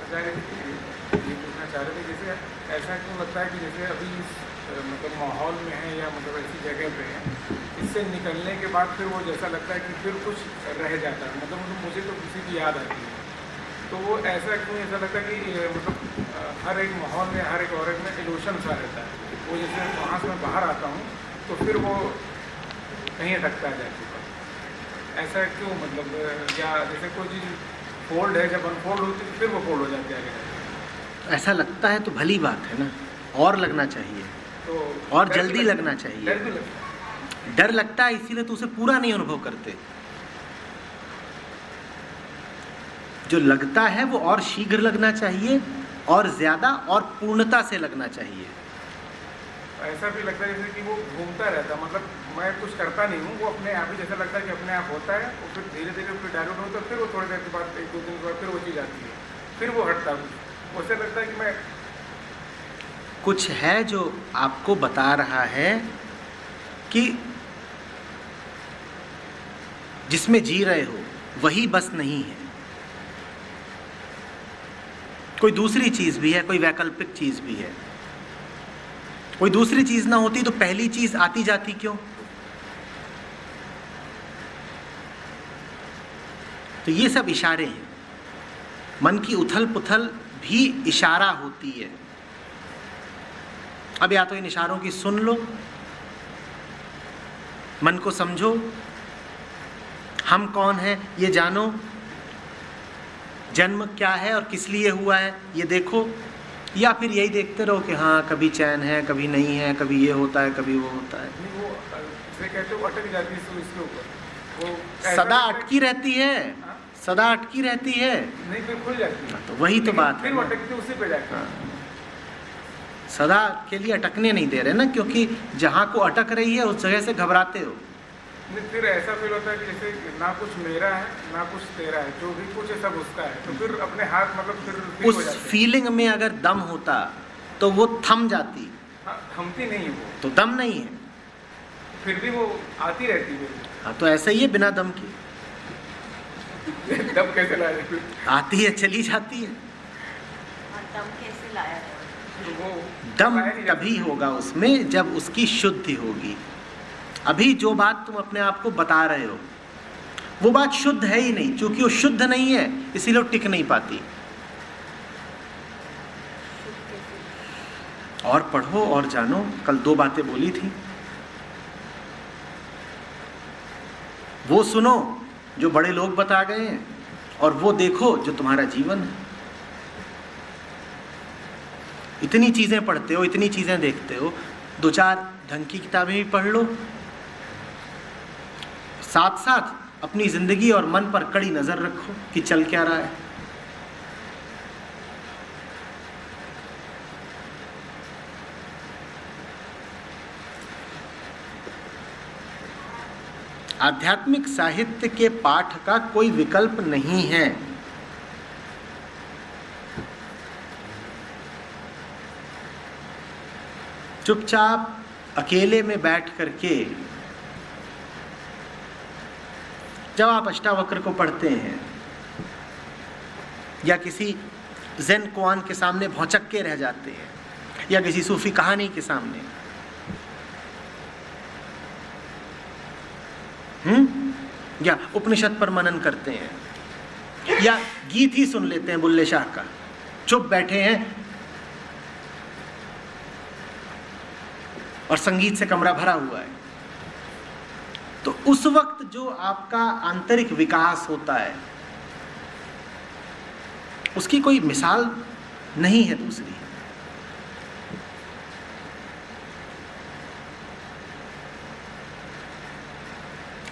आचार्य ये पूछना चाह रहे थे, जैसे ऐसा क्यों लगता है कि जैसे अभी इस मतलब माहौल में है या मतलब ऐसी जगह पे है, इससे निकलने के बाद फिर वो जैसा लगता है कि फिर कुछ रह जाता है, मतलब मुझे तो किसी की याद आती है, तो वो ऐसा क्यों ऐसा लगता है कि मतलब हर एक माहौल में हर एक औरत में इल्यूशन सा रहता है, वो जैसे वहाँ से मैं बाहर आता हूँ तो फिर वो कहीं अटकता है जाके, ऐसा क्यों, मतलब या जैसे कोई चीज़ फोल्ड है, जब अनफोल्ड होती है फिर वो फोल्ड हो जाती है। ऐसा लगता है तो भली बात है ना, और लगना चाहिए, तो और जल्दी लगना चाहिए। डर भी लगता है, डर लगता है इसीलिए तो उसे पूरा नहीं अनुभव करते। जो लगता है वो और शीघ्र लगना चाहिए, और ज्यादा और पूर्णता से लगना चाहिए। ऐसा भी लगता है जैसे कि वो घूमता रहता है, मतलब मैं कुछ करता नहीं हूँ, वो अपने आप ही जैसा लगता है कि अपने आप होता है, और फिर धीरे धीरे फिर डायलूट होता है, फिर वो थोड़ी देर के बाद 1-2 दिन के बाद फिर वो चीज़ आती है, फिर वो हटता है, उससे लगता है कि मैं कुछ है जो आपको बता रहा है कि जिसमें जी रहे हो वही बस नहीं है, कोई दूसरी चीज भी है, कोई वैकल्पिक चीज भी है। कोई दूसरी चीज ना होती तो पहली चीज आती जाती क्यों? तो ये सब इशारे हैं, मन की उथल पुथल भी इशारा होती है। अब या तो इन इशारों की सुन लो, मन को समझो, हम कौन हैं ये जानो, जन्म क्या है और किस लिए हुआ है ये देखो, या फिर यही देखते रहो कि हाँ कभी चैन है कभी नहीं है, कभी ये होता है कभी वो होता है। नहीं, वो जैसे कहते हो अटक जाती है तो इसके ऊपर वो सदा अटकी रहती है, सदा अटकी रहती है, नहीं फिर खुल जाती है, तो वही तो बात फिर है। वो अटकती है उसी पे जाती है। सदा के लिए अटकने नहीं दे रहे ना, क्योंकि जहाँ को अटक रही है उस जगह से घबराते हो। नहीं, फिर ऐसा फील होता है कि जैसे ना कुछ मेरा है ना कुछ तेरा है, जो भी कुछ है सब उसका है, तो फिर अपने हाथ मतलब फिर हो उस जाते हैं। फीलिंग में अगर दम होता तो वो थम जाती, हाँ, थमती नहीं है वो, तो दम नहीं है। फिर भी वो आती रहती है। हाँ तो ऐसा ही है बिना दम के, दम कैसे लाए फिर? आती है चली जाती है। दम कैसे लाया है? तो वो दम लाया नहीं जाता। तभी होगा उसमें जब उसकी शुद्धि होगी। अभी जो बात तुम अपने आप को बता रहे हो वो बात शुद्ध है ही नहीं, क्योंकि वो शुद्ध नहीं है इसीलिए वो टिक नहीं पाती। और पढ़ो और जानो। कल 2 बातें बोली थी, वो सुनो जो बड़े लोग बता गए हैं, और वो देखो जो तुम्हारा जीवन है। इतनी चीजें पढ़ते हो, इतनी चीजें देखते हो, 2-4 ढंग की किताबें भी पढ़ लो, साथ साथ अपनी जिंदगी और मन पर कड़ी नजर रखो कि चल क्या रहा है। आध्यात्मिक साहित्य के पाठ का कोई विकल्प नहीं है। चुपचाप अकेले में बैठ करके जब आप अष्टावक्र को पढ़ते हैं या किसी ज़ेन कुआन के सामने भौचक के रह जाते हैं, या किसी सूफी कहानी के सामने, या उपनिषद पर मनन करते हैं, या गीत ही सुन लेते हैं बुल्ले शाह का, चुप बैठे हैं और संगीत से कमरा भरा हुआ है, तो उस वक्त जो आपका आंतरिक विकास होता है उसकी कोई मिसाल नहीं है दूसरी।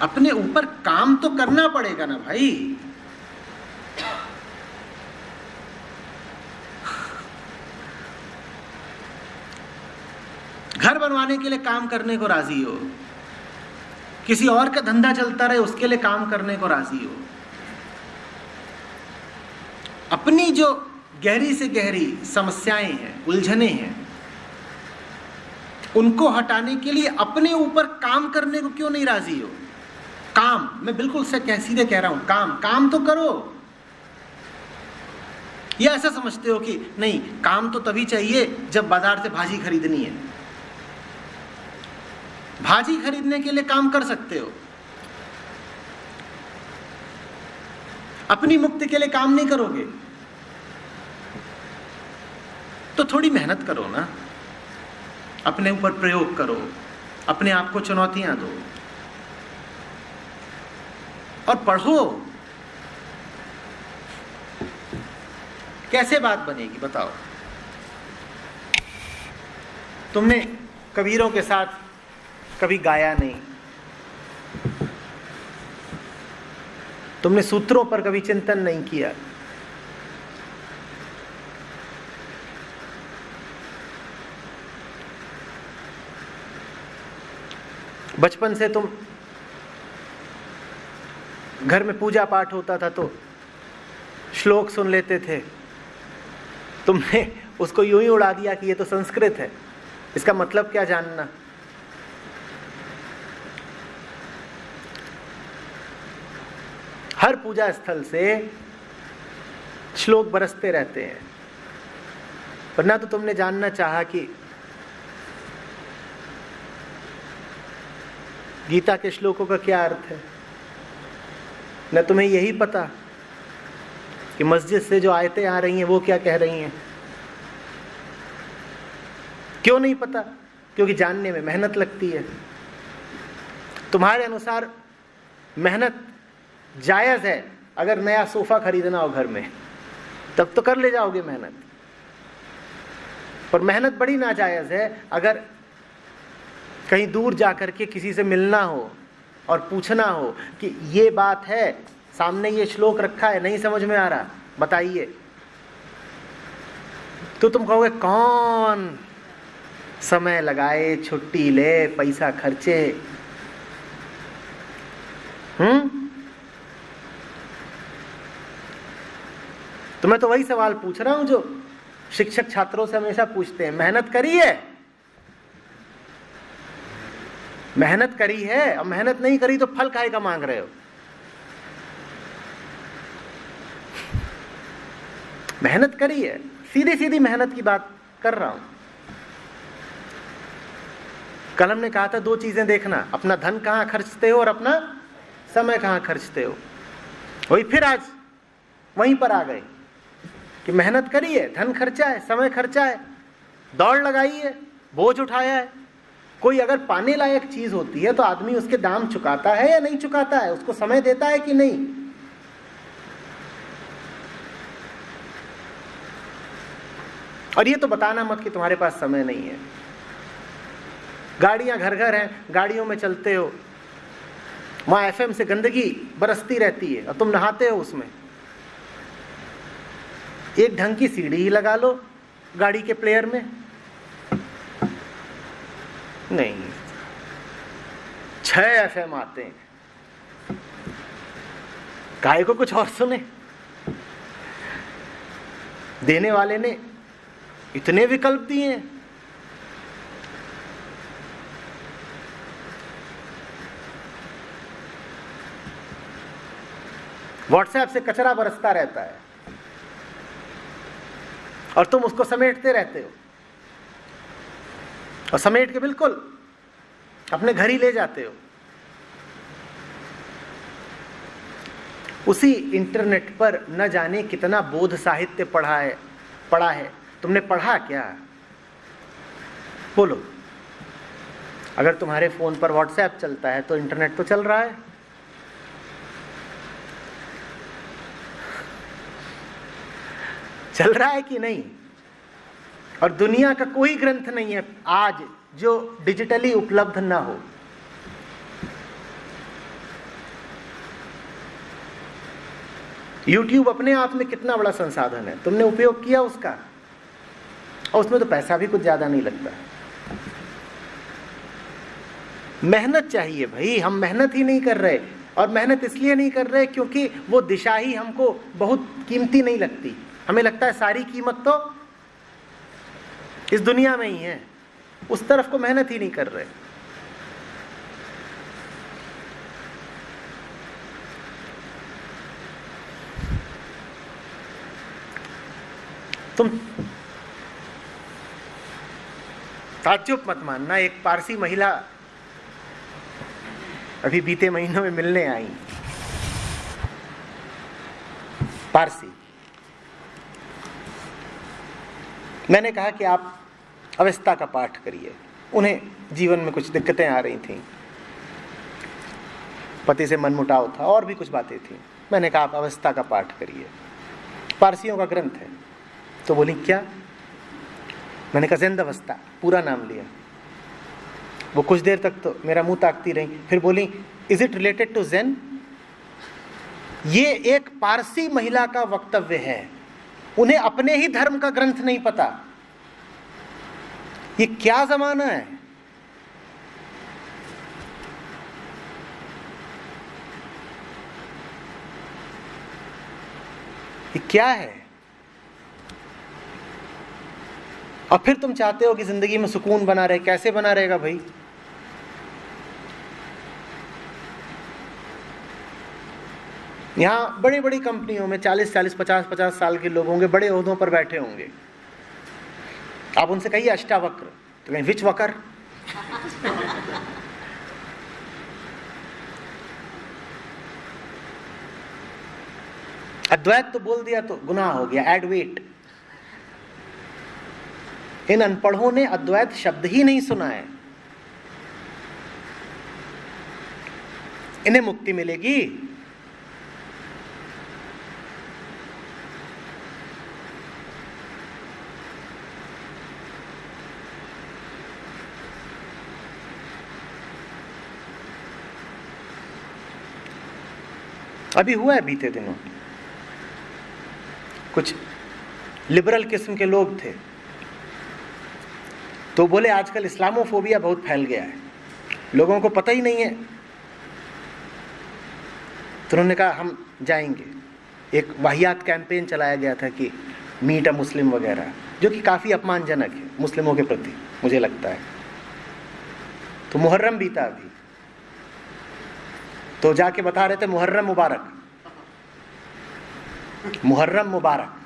अपने ऊपर काम तो करना पड़ेगा ना भाई। घर बनवाने के लिए काम करने को राजी हो, किसी और का धंधा चलता रहे उसके लिए काम करने को राजी हो। अपनी जो गहरी से गहरी समस्याएं हैं, उलझने हैं, उनको हटाने के लिए अपने ऊपर काम करने को क्यों नहीं राजी हो? काम, मैं बिल्कुल से सीधे कह रहा हूं, काम तो करो। या ऐसा समझते हो कि नहीं, काम तो तभी चाहिए जब बाजार से भाजी खरीदनी है। भाजी खरीदने के लिए काम कर सकते हो, अपनी मुक्ति के लिए काम नहीं करोगे तो थोड़ी मेहनत करो ना, अपने ऊपर प्रयोग करो, अपने आप को चुनौतियां दो और पढ़ो। कैसे बात बनेगी बताओ? तुमने कबीरों के साथ कभी गाया नहीं, तुमने सूत्रों पर कभी चिंतन नहीं किया, बचपन से तुम घर में पूजा पाठ होता था तो श्लोक सुन लेते थे, तुमने उसको यूं ही उड़ा दिया कि ये तो संस्कृत है, इसका मतलब क्या जानना। हर पूजा स्थल से श्लोक बरसते रहते हैं, पर ना तो तुमने जानना चाहा कि गीता के श्लोकों का क्या अर्थ है, न तुम्हें यही पता कि मस्जिद से जो आयतें आ रही हैं वो क्या कह रही हैं। क्यों नहीं पता? क्योंकि जानने में मेहनत लगती है। तुम्हारे अनुसार मेहनत जायज़ है, अगर नया सोफा खरीदना हो घर में तब तो कर ले जाओगे मेहनत, पर मेहनत बड़ी नाजायज़ है अगर कहीं दूर जाकर के किसी से मिलना हो और पूछना हो कि ये बात है, सामने ये श्लोक रखा है, नहीं समझ में आ रहा, बताइए। तो तुम कहोगे कौन समय लगाए, छुट्टी ले, पैसा खर्चे। तो मैं तो वही सवाल पूछ रहा हूं जो शिक्षक छात्रों से हमेशा पूछते हैं, मेहनत करी है? मेहनत करी है, और मेहनत नहीं करी तो फल काहे का मांग रहे हो? मेहनत करी है, सीधी सीधी मेहनत की बात कर रहा हूं। कल हमने कहा था दो चीजें देखना, अपना धन कहां खर्चते हो और अपना समय कहां खर्चते हो। वही फिर आज वहीं पर आ गए कि मेहनत करी है, धन खर्चा है, समय खर्चा है, दौड़ लगाई है, बोझ उठाया है। कोई अगर पाने लायक चीज होती है तो आदमी उसके दाम चुकाता है या नहीं चुकाता है, उसको समय देता है कि नहीं। और ये तो बताना मत कि तुम्हारे पास समय नहीं है। गाड़ियां घर घर हैं, गाड़ियों में चलते हो, वहां एफएम से गंदगी बरसती रहती है और तुम नहाते हो उसमें। एक ढंग की सीढ़ी ही लगा लो गाड़ी के प्लेयर में। नहीं, 6 एफएम आते हैं, काहे को कुछ और सुने। देने वाले ने इतने विकल्प दिए हैं। व्हाट्सएप से कचरा बरसता रहता है और तुम उसको समेटते रहते हो, और समेट के बिल्कुल अपने घर ही ले जाते हो। उसी इंटरनेट पर न जाने कितना बोध साहित्य पढ़ा है। तुमने पढ़ा क्या? बोलो। अगर तुम्हारे फोन पर व्हाट्सएप चलता है तो इंटरनेट तो चल रहा है। चल रहा है कि नहीं? और दुनिया का कोई ग्रंथ नहीं है आज जो डिजिटली उपलब्ध ना हो। YouTube अपने आप में कितना बड़ा संसाधन है, तुमने उपयोग किया उसका? और उसमें तो पैसा भी कुछ ज्यादा नहीं लगता। मेहनत चाहिए भाई, हम मेहनत ही नहीं कर रहे। और मेहनत इसलिए नहीं कर रहे क्योंकि वो दिशा ही हमको बहुत कीमती नहीं लगती। हमें लगता है सारी कीमत तो इस दुनिया में ही है, उस तरफ को मेहनत ही नहीं कर रहे। तुम ताज्जुब मत मानना, एक पारसी महिला अभी बीते महीनों में मिलने आई, पारसी। मैंने कहा कि आप अवस्था का पाठ करिए। उन्हें जीवन में कुछ दिक्कतें आ रही थीं, पति से मनमुटाव था और भी कुछ बातें थीं। मैंने कहा आप अवस्था का पाठ करिए, पारसियों का ग्रंथ है। तो बोली क्या? मैंने कहा ज़िंद अवस्था, पूरा नाम लिया। वो कुछ देर तक तो मेरा मुंह ताकती रही, फिर बोली is it related to Zen? ये एक पारसी महिला का वक्तव्य है, उन्हें अपने ही धर्म का ग्रंथ नहीं पता। ये क्या जमाना है? ये क्या है? और फिर तुम चाहते हो कि जिंदगी में सुकून बना रहे। कैसे बना रहेगा भाई? यहां बड़ी बड़ी कंपनियों में 40-40, 50-50 साल के लोग होंगे, बड़े ओहदों पर बैठे होंगे। आप उनसे कहिए अष्टावक्र, तो कहें विच वकर? अद्वैत तो बोल दिया तो गुनाह हो गया, एडवेट। इन अनपढ़ों ने अद्वैत शब्द ही नहीं सुना है। इन्हें मुक्ति मिलेगी? अभी हुआ है बीते दिनों, कुछ लिबरल किस्म के लोग थे तो बोले आजकल इस्लामोफोबिया बहुत फैल गया है, लोगों को पता ही नहीं है। तो उन्होंने कहा हम जाएंगे। एक वाहियात कैंपेन चलाया गया था कि मीट अ मुस्लिम वगैरह, जो कि काफ़ी अपमानजनक है मुस्लिमों के प्रति, मुझे लगता है। तो मुहर्रम बीता अभी, तो जाके बता रहे थे मुहर्रम मुबारक, मुहर्रम मुबारक।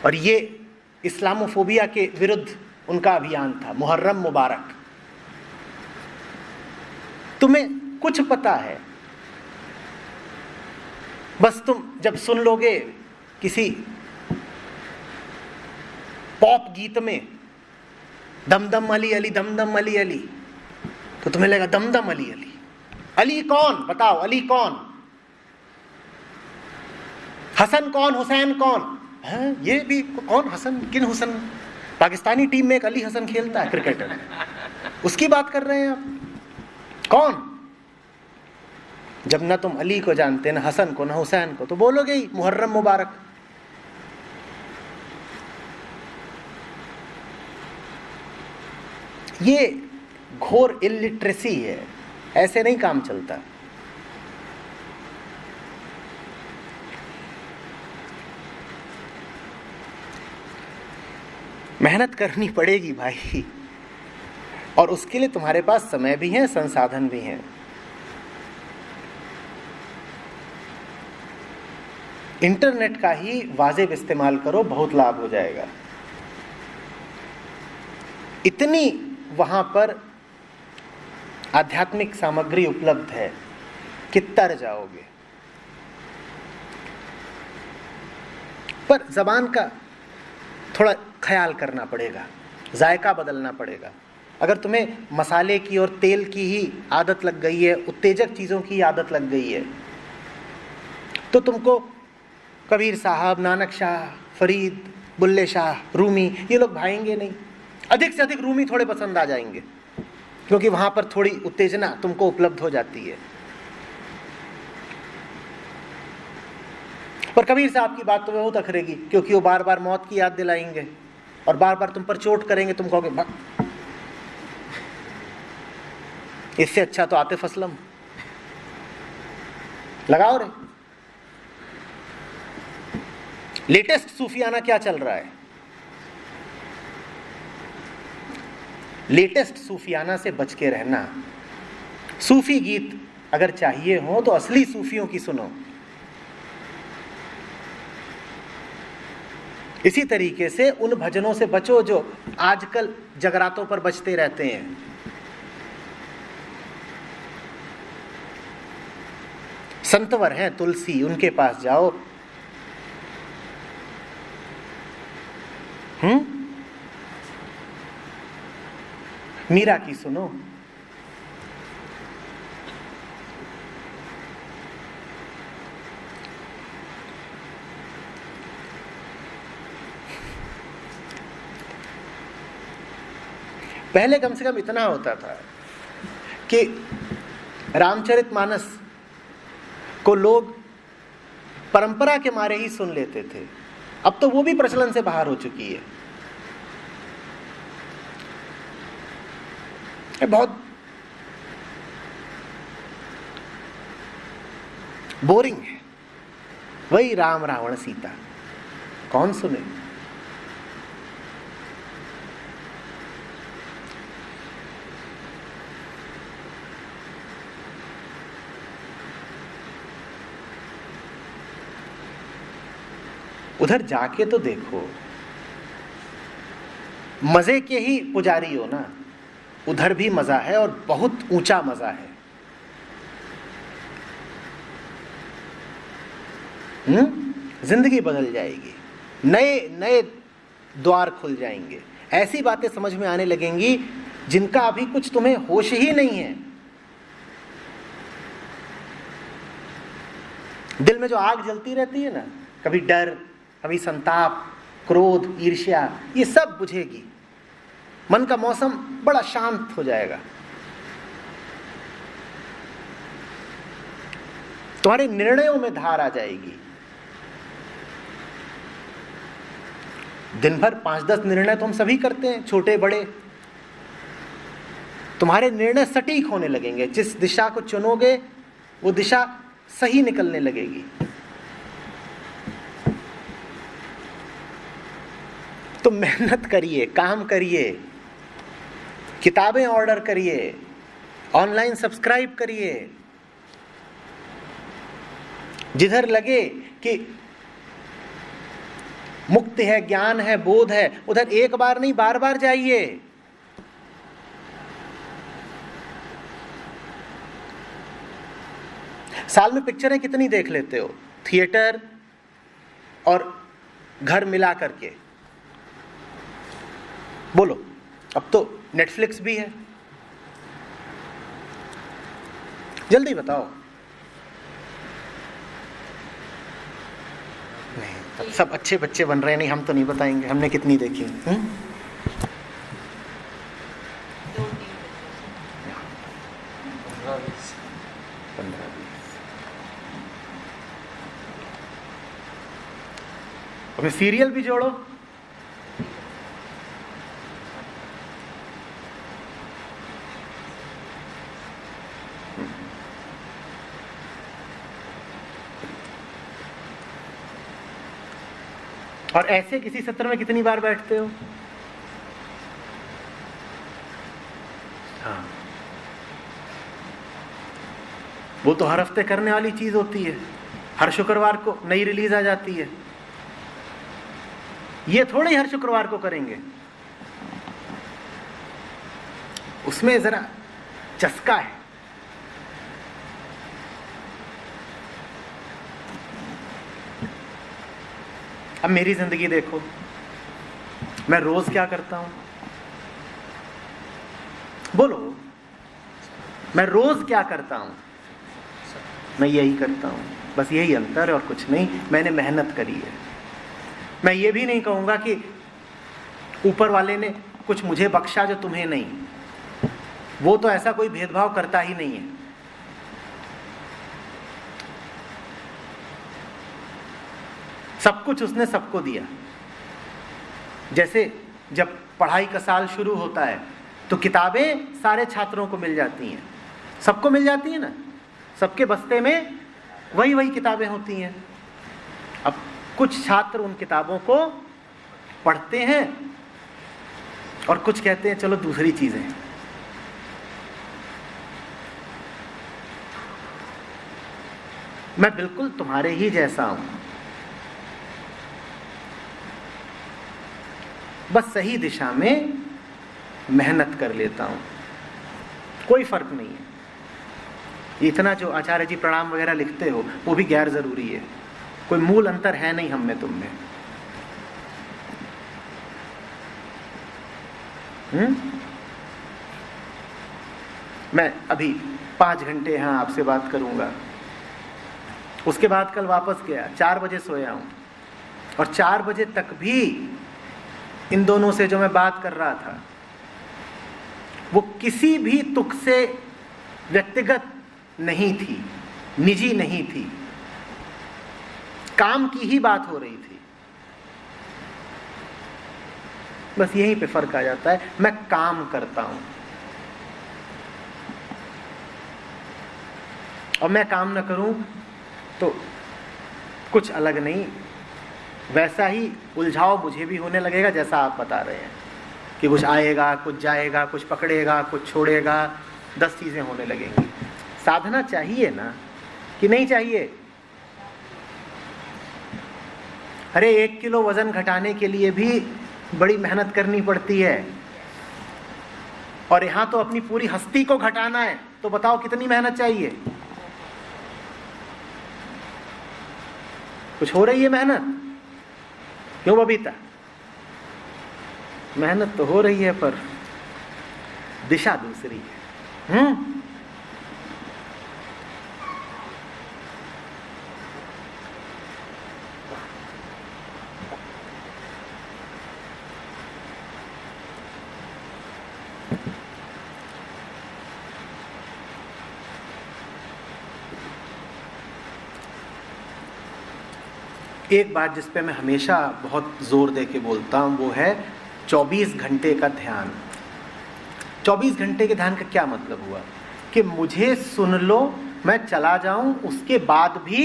और ये इस्लामोफोबिया के विरुद्ध उनका अभियान था, मुहर्रम मुबारक। तुम्हें कुछ पता है? बस तुम जब सुन लोगे किसी पॉप गीत में दमदम अली अली दमदम अली अली, तो तुम्हें लगेगा दमदम अली अली। अली कौन? बताओ, अली कौन? हसन कौन? हुसैन कौन है? ये भी कौन? हसन? किन हसन? पाकिस्तानी टीम में एक अली हसन खेलता है क्रिकेटर, उसकी बात कर रहे हैं आप? कौन? जब ना तुम अली को जानते, ना हसन को, ना हुसैन को, तो बोलोगे ही मुहर्रम मुबारक। ये घोर इलिटरेसी है, ऐसे नहीं काम चलता। मेहनत करनी पड़ेगी भाई, और उसके लिए तुम्हारे पास समय भी है, संसाधन भी हैं। इंटरनेट का ही वाजिब इस्तेमाल करो, बहुत लाभ हो जाएगा। इतनी वहां पर आध्यात्मिक सामग्री उपलब्ध है कि तर जाओगे। पर जबान का थोड़ा ख्याल करना पड़ेगा, जायका बदलना पड़ेगा। अगर तुम्हें मसाले की और तेल की ही आदत लग गई है, उत्तेजक चीज़ों की आदत लग गई है, तो तुमको कबीर साहब, नानक शाह, फरीद, बुल्ले शाह, रूमी, ये लोग भाएंगे नहीं। अधिक से अधिक रूमी थोड़े पसंद आ जाएंगे, क्योंकि वहाँ पर थोड़ी उत्तेजना तुमको उपलब्ध हो जाती है। पर कबीर साहब की बात तुम्हें बहुत अखरेगी, क्योंकि वो बार बार मौत की याद दिलाएंगे और बार बार तुम पर चोट करेंगे। तुम कहोगे भाग, इससे अच्छा तो आतिफ असलम लगाओ रे। लेटेस्ट सूफियाना क्या चल रहा है? लेटेस्ट सूफियाना से बच के रहना। सूफी गीत अगर चाहिए हो तो असली सूफियों की सुनो। इसी तरीके से उन भजनों से बचो जो आजकल जगरातों पर बजते रहते हैं। संतवर हैं तुलसी, उनके पास जाओ। मीरा की सुनो। पहले कम से कम इतना होता था कि रामचरितमानस को लोग परंपरा के मारे ही सुन लेते थे। अब तो वो भी प्रचलन से बाहर हो चुकी है। बहुत बोरिंग है। वही राम रावण सीता, कौन सुने? उधर जाके तो देखो, मजे के ही पुजारी हो ना, उधर भी मजा है और बहुत ऊंचा मजा है। जिंदगी बदल जाएगी, नए नए द्वार खुल जाएंगे, ऐसी बातें समझ में आने लगेंगी जिनका अभी कुछ तुम्हें होश ही नहीं है। दिल में जो आग जलती रहती है ना, कभी डर, कभी संताप, क्रोध, ईर्ष्या, ये सब बुझेगी। मन का मौसम बड़ा शांत हो जाएगा। तुम्हारे निर्णयों में धार आ जाएगी। दिन भर 5-10 निर्णय तो हम सभी करते हैं, छोटे बड़े। तुम्हारे निर्णय सटीक होने लगेंगे। जिस दिशा को चुनोगे वो दिशा सही निकलने लगेगी। तो मेहनत करिए, काम करिए, किताबें ऑर्डर करिए, ऑनलाइन सब्सक्राइब करिए। जिधर लगे कि मुक्ति है, ज्ञान है, बोध है, उधर एक बार नहीं बार बार जाइए। साल में पिक्चरें कितनी देख लेते हो? थिएटर और घर मिला करके बोलो। अब तो नेटफ्लिक्स भी है, जल्दी बताओ। नहीं, अब सब अच्छे बच्चे बन रहे हैं। नहीं, हम तो नहीं बताएंगे हमने कितनी देखी। 15-20 अभी सीरियल भी जोड़ो। और ऐसे किसी सत्र में कितनी बार बैठते हो? हाँ, वो तो हर हफ्ते करने वाली चीज होती है। हर शुक्रवार को नई रिलीज आ जाती है। ये थोड़े ही हर शुक्रवार को करेंगे। उसमें जरा चस्का है। अब मेरी जिंदगी देखो, मैं रोज क्या करता हूं? बोलो, मैं रोज क्या करता हूं? मैं यही करता हूं, बस यही अंतर है और कुछ नहीं। मैंने मेहनत करी है। मैं ये भी नहीं कहूंगा कि ऊपर वाले ने कुछ मुझे बख्शा जो तुम्हें नहीं। वो तो ऐसा कोई भेदभाव करता ही नहीं है। सब कुछ उसने सबको दिया। जैसे जब पढ़ाई का साल शुरू होता है तो किताबें सारे छात्रों को मिल जाती हैं। सबको मिल जाती हैं ना, सबके बस्ते में वही वही किताबें होती हैं। अब कुछ छात्र उन किताबों को पढ़ते हैं और कुछ कहते हैं चलो दूसरी चीजें। मैं बिल्कुल तुम्हारे ही जैसा हूं। बस सही दिशा में मेहनत कर लेता हूं, कोई फर्क नहीं है। इतना जो आचार्य जी प्रणाम वगैरह लिखते हो वो भी गैर जरूरी है, कोई मूल अंतर है नहीं हम में तुम में। मैं अभी 5 घंटे यहाँ आपसे बात करूंगा, उसके बाद कल वापस गया, 4 बजे सोया हूं, और 4 बजे तक भी इन दोनों से जो मैं बात कर रहा था वो किसी भी तुक से व्यक्तिगत नहीं थी, निजी नहीं थी, काम की ही बात हो रही थी। बस यहीं पे फर्क आ जाता है, मैं काम करता हूं और मैं काम न करूं तो कुछ अलग नहीं, वैसा ही उलझाव मुझे भी होने लगेगा जैसा आप बता रहे हैं कि कुछ आएगा, कुछ जाएगा, कुछ पकड़ेगा, कुछ छोड़ेगा, 10 चीजें होने लगेंगी। साधना चाहिए ना कि नहीं चाहिए? अरे 1 किलो वजन घटाने के लिए भी बड़ी मेहनत करनी पड़ती है, और यहां तो अपनी पूरी हस्ती को घटाना है, तो बताओ कितनी मेहनत चाहिए? कुछ हो रही है मेहनत? क्यों बबीता? मेहनत तो हो रही है पर दिशा दूसरी है। एक बात जिस पे मैं हमेशा बहुत जोर दे के बोलता हूँ वो है 24 घंटे का ध्यान। 24 घंटे के ध्यान का क्या मतलब हुआ कि मुझे सुन लो, मैं चला जाऊं, उसके बाद भी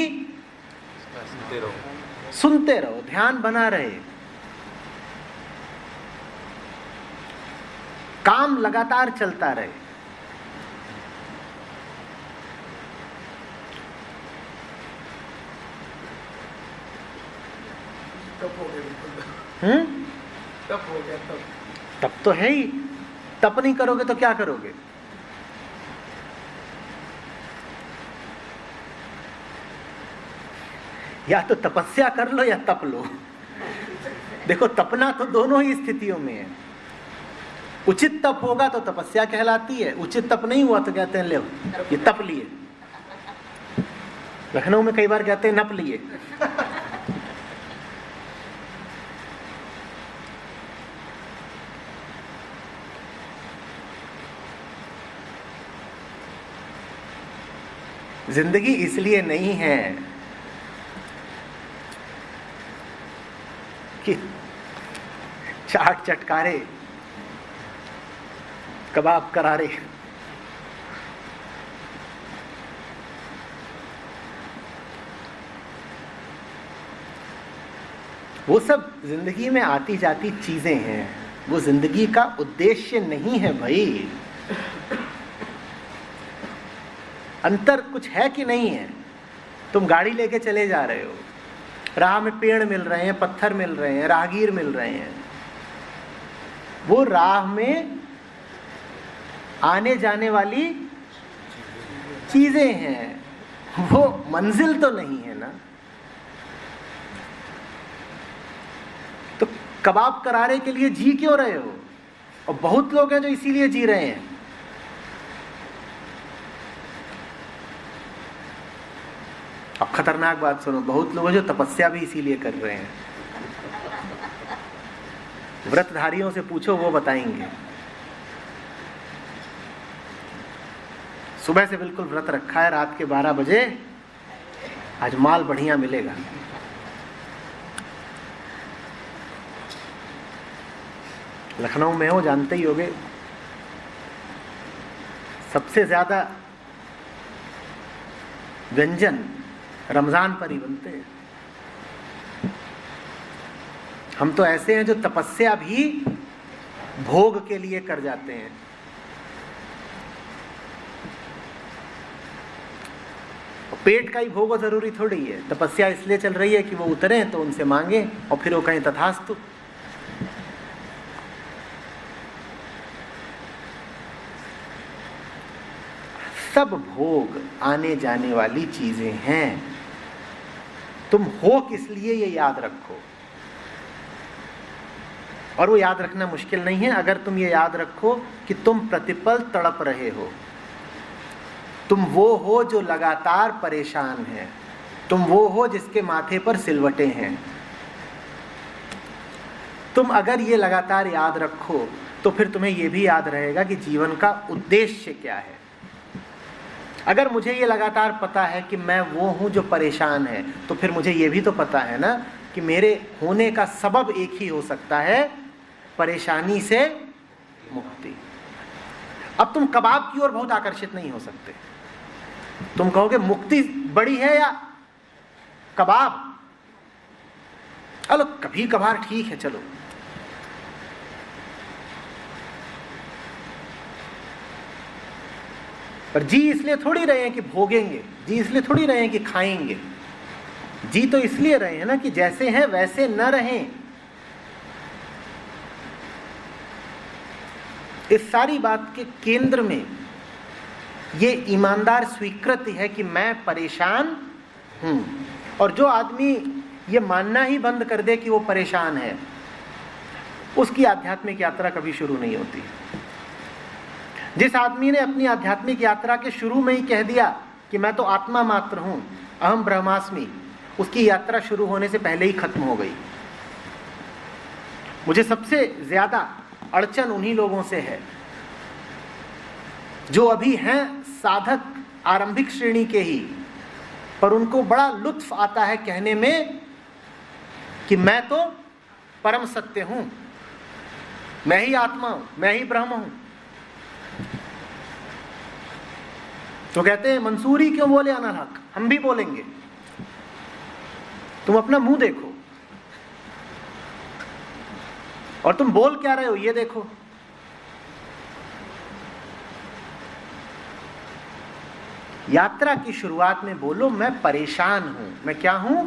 सुनते रहो, ध्यान बना रहे, काम लगातार चलता रहे। तप हो गया, तप हो गया। तप तो है ही, तप नहीं करोगे तो क्या करोगे? या तो तपस्या कर लो या तप लो। देखो तपना तो दोनों ही स्थितियों में है। उचित तप होगा तो तपस्या कहलाती है, उचित तप नहीं हुआ तो कहते हैं ले ये तप लिए। लखनऊ में कई बार कहते हैं नप लिए। जिंदगी इसलिए नहीं है कि चाट चटकारे, कबाब करारे, वो सब जिंदगी में आती जाती चीजें हैं, वो जिंदगी का उद्देश्य नहीं है भाई। अंतर कुछ है कि नहीं है? तुम गाड़ी लेके चले जा रहे हो, राह में पेड़ मिल रहे हैं, पत्थर मिल रहे हैं, राहगीर मिल रहे हैं, वो राह में आने जाने वाली चीजें हैं, वो मंजिल तो नहीं है ना। तो कबाब करारे के लिए जी क्यों रहे हो? और बहुत लोग हैं जो इसीलिए जी रहे हैं। अब खतरनाक बात सुनो, बहुत लोग जो तपस्या भी इसीलिए कर रहे हैं। व्रतधारियों से पूछो, वो बताएंगे। सुबह से बिल्कुल व्रत रखा है, रात के 12 बजे आज माल बढ़िया मिलेगा। लखनऊ में हो, जानते ही होगे, सबसे ज्यादा व्यंजन रमजान पर ही बनते हैं। हम तो ऐसे हैं जो तपस्या भी भोग के लिए कर जाते हैं। पेट का ही भोग जरूरी थोड़ी है। तपस्या इसलिए चल रही है कि वो उतरे तो उनसे मांगे और फिर वो कहें तथास्तु। सब भोग आने जाने वाली चीजें हैं। तुम हो किस लिए ये याद रखो, और वो याद रखना मुश्किल नहीं है अगर तुम ये याद रखो कि तुम प्रतिपल तड़प रहे हो। तुम वो हो जो लगातार परेशान है, तुम वो हो जिसके माथे पर सिलवटें हैं। तुम अगर ये लगातार याद रखो तो फिर तुम्हें ये भी याद रहेगा कि जीवन का उद्देश्य क्या है। अगर मुझे ये लगातार पता है कि मैं वो हूं जो परेशान है, तो फिर मुझे ये भी तो पता है ना कि मेरे होने का सबब एक ही हो सकता है, परेशानी से मुक्ति। अब तुम कबाब की ओर बहुत आकर्षित नहीं हो सकते। तुम कहोगे मुक्ति बड़ी है या कबाब? चलो कभी कभार ठीक है, चलो। पर जी इसलिए थोड़ी रहे हैं कि भोगेंगे, जी इसलिए थोड़ी रहे हैं कि खाएंगे। जी तो इसलिए रहे हैं ना कि जैसे हैं वैसे न रहें। इस सारी बात के केंद्र में ये ईमानदार स्वीकृति है कि मैं परेशान हूं। और जो आदमी ये मानना ही बंद कर दे कि वो परेशान है, उसकी आध्यात्मिक यात्रा कभी शुरू नहीं होती। जिस आदमी ने अपनी आध्यात्मिक यात्रा के शुरू में ही कह दिया कि मैं तो आत्मा मात्र हूं, अहम ब्रह्मास्मि, उसकी यात्रा शुरू होने से पहले ही खत्म हो गई। मुझे सबसे ज्यादा अड़चन उन्हीं लोगों से है जो अभी हैं साधक आरंभिक श्रेणी के ही, पर उनको बड़ा लुत्फ आता है कहने में कि मैं तो परम सत्य हूं, मैं ही आत्मा हूं, मैं ही ब्रह्म हूं। तो कहते हैं मंसूरी क्यों बोले अनल हक, हम भी बोलेंगे। तुम अपना मुंह देखो और तुम बोल क्या रहे हो ये देखो। यात्रा की शुरुआत में बोलो मैं परेशान हूं। मैं क्या हूं?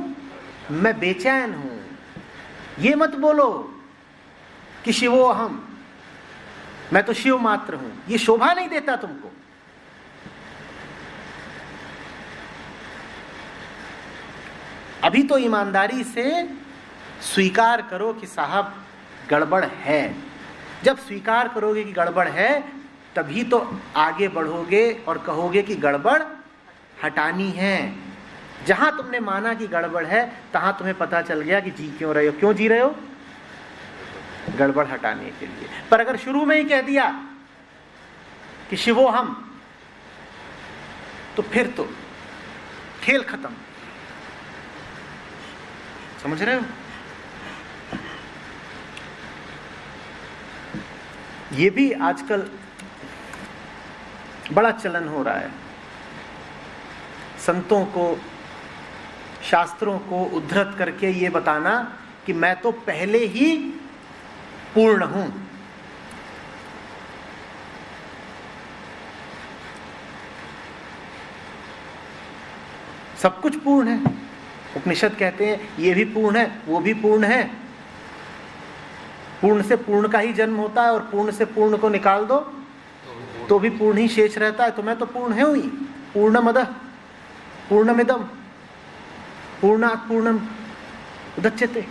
मैं बेचैन हूं। ये मत बोलो कि शिवो अहम, मैं तो शिव मात्र हूं। ये शोभा नहीं देता तुमको। अभी तो ईमानदारी से स्वीकार करो कि साहब गड़बड़ है। जब स्वीकार करोगे कि गड़बड़ है, तभी तो आगे बढ़ोगे और कहोगे कि गड़बड़ हटानी है। जहां तुमने माना कि गड़बड़ है, तहां तुम्हें पता चल गया कि जी क्यों रहे हो। क्यों जी रहे हो? गड़बड़ हटाने के लिए। पर अगर शुरू में ही कह दिया कि शिवो हम, तो फिर तो खेल खत्म। समझ रहे हो? ये भी आजकल बड़ा चलन हो रहा है। संतों को, शास्त्रों को उद्धृत करके ये बताना कि मैं तो पहले ही पूर्ण हूं। सब कुछ पूर्ण है। उपनिषद कहते हैं ये भी पूर्ण है, वो भी पूर्ण है। पूर्ण से पूर्ण का ही जन्म होता है और पूर्ण से पूर्ण को निकाल दो तो भी पूर्ण ही शेष रहता है। तो मैं तो पूर्ण है ही। पूर्णमदः पूर्णमिदं पूर्णात् पूर्णम् उदच्यते।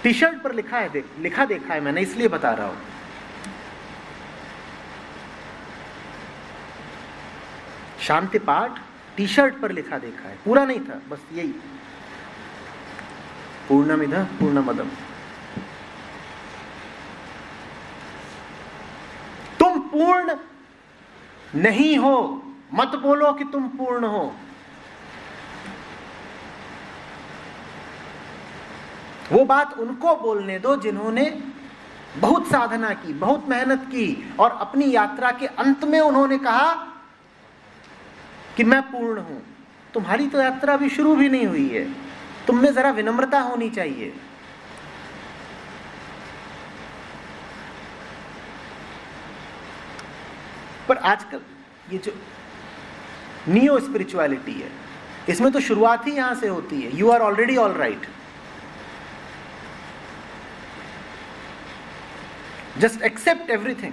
टी शर्ट पर लिखा है, लिखा देखा है मैंने, इसलिए बता रहा हूं। शांति पाठ टी शर्ट पर लिखा देखा है, पूरा नहीं था, बस यही पूर्णमिदं पूर्णमदम्। तुम पूर्ण नहीं हो, मत बोलो कि तुम पूर्ण हो। वो बात उनको बोलने दो जिन्होंने बहुत साधना की, बहुत मेहनत की और अपनी यात्रा के अंत में उन्होंने कहा कि मैं पूर्ण हूं। तुम्हारी तो यात्रा अभी शुरू भी नहीं हुई है। तुम में जरा विनम्रता होनी चाहिए। पर आजकल ये जो नियो स्पिरिचुअलिटी है, इसमें तो शुरुआत ही यहां से होती है। You are already all right. Just accept everything.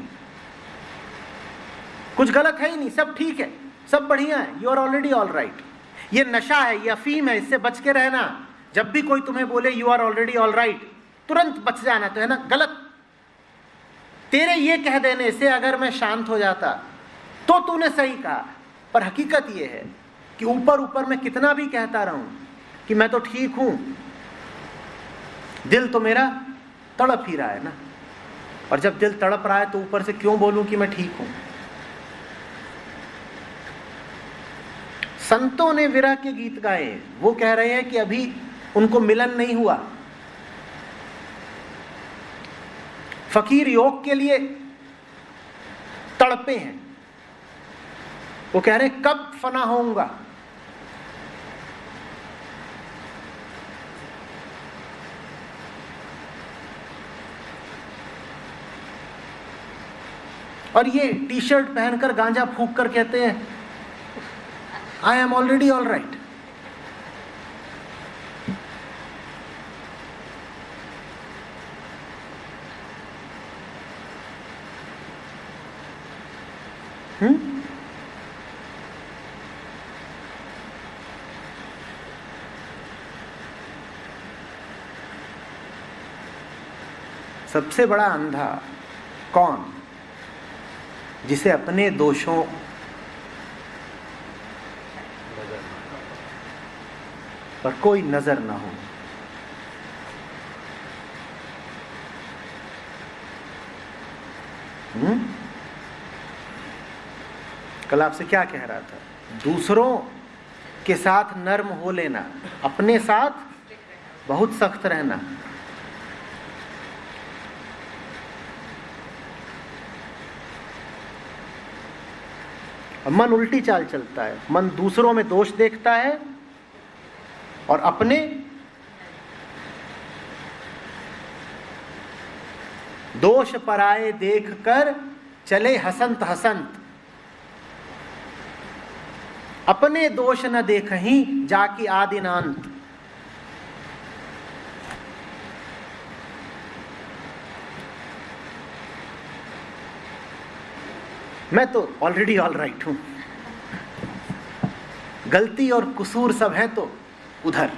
कुछ गलत है ही नहीं, सब ठीक है, सब बढ़िया है, you are already all right. ये नशा है, ये अफीम है, इससे बच के रहना। जब भी कोई तुम्हें बोले you are already all right, तुरंत बच जाना। तो है ना गलत। तेरे ये कह देने से अगर मैं शांत हो जाता तो तूने सही कहा, पर हकीकत ये है कि ऊपर ऊपर मैं कितना भी कहता रहूं कि मैं तो ठीक हूं, दिल तो मेरा तड़प ही रहा है ना। और जब दिल तड़प रहा है तो ऊपर से क्यों बोलूं कि मैं ठीक हूं। संतों ने विरह के गीत गाए, वो कह रहे हैं कि अभी उनको मिलन नहीं हुआ। फकीर योग के लिए तड़पे हैं, वो कह रहे हैं कब फना होऊंगा। और ये टी शर्ट पहनकर गांजा फूंक कर कहते हैं I am already all right. सबसे बड़ा अंधा कौन? जिसे अपने दोषों पर कोई नजर ना हो। कल आपसे क्या कह रहा था? दूसरों के साथ नर्म हो लेना, अपने साथ बहुत सख्त रहना। मन उल्टी चाल चलता है, मन दूसरों में दोष देखता है और अपने दोष पराए देखकर चले हसंत हसंत। अपने दोष न देखहीं जाकी आदिनांत। मैं तो ऑलरेडी ऑल राइट हूं, गलती और कसूर सब है तो उधर।